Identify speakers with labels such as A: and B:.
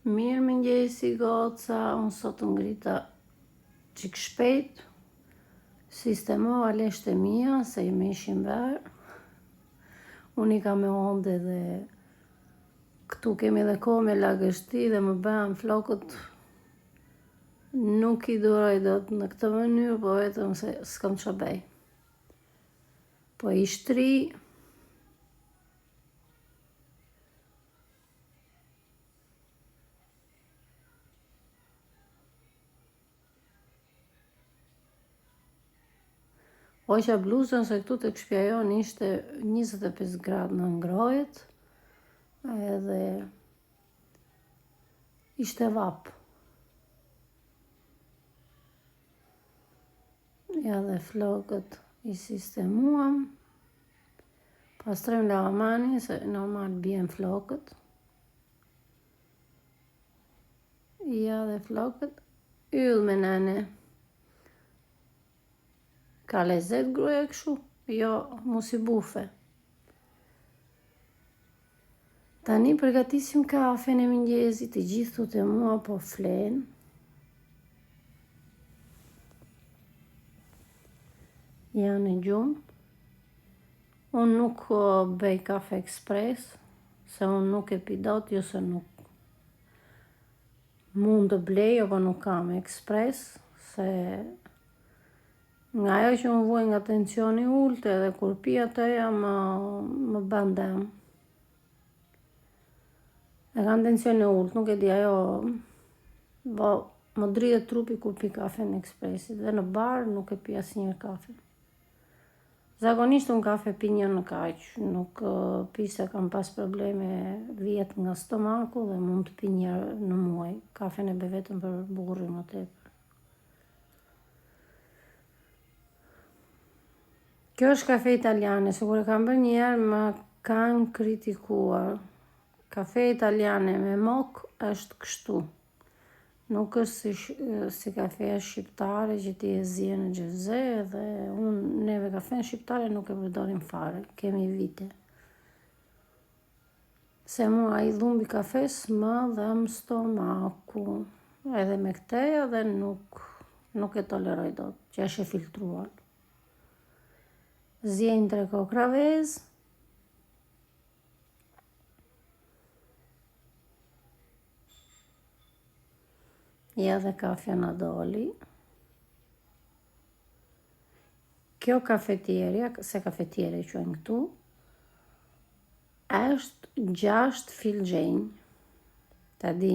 A: Mirë mëngjesi goca, unë sot ngrita qik shpejt, sistemova lesht e mia se i me ishin verë. Unë i ka me onde dhe këtu kemi dhe kohë me lagështi dhe më bëhen flokët. Nuk i duroj dot në këtë mënyrë, po vetëm se s'kam që bëj. Po i shtri. Hoqa bluzën se këtu të këshpja jonë ishte 25 gradë në ngrohet, edhe ishte vapë. Ja dhe flokët i sistemuam, pastrojmë lavamanin se normal bjen flokët. Ja dhe flokët, yll me nene. Ka lezet gruaja kështu, jo mos i bufe. Tani përgatisim kafen e mëngjesit, të gjithë tu te mua po flenë. Janë e gjumë. Unë nuk bëj kafe ekspres, se unë nuk e pi dot, jo se nuk mund të blej, apo nuk kam ekspres, se nga ajo që më vuaj nga tensioni ullt edhe kur pi atëja më bën dëm. E kam tensioni ullt, nuk e di ajo, më dridhet trupi kur pi kafe në ekspresit dhe në bar nuk e pi asnjëherë kafe. Zakonisht unë kafe pi një në kaq, nuk pi se kam pas probleme vjet nga stomaku dhe mund të pi një në muaj. Kafen e be vetëm për burrin më tepër. Kjo është kafe italiane, se kur e kam bërë njerë më kanë kritikuar. Kafe italiane me mok është kështu. Nuk është si kafeja shqiptare që ti e zje në xheze dhe neve kafen shqiptare nuk e përdorim fare, kemi vite. Se mua ai dhumbi kafes më dhëm stomaku, edhe me këteja dhe nuk e toleroj dot, që është e filtruar. Zjenj 3 kokra vezë. Ja dhe kafja na doli. Kjo kafetjerja, se kafetjerja quajnë këtu, është 6 filxhenj. Ta di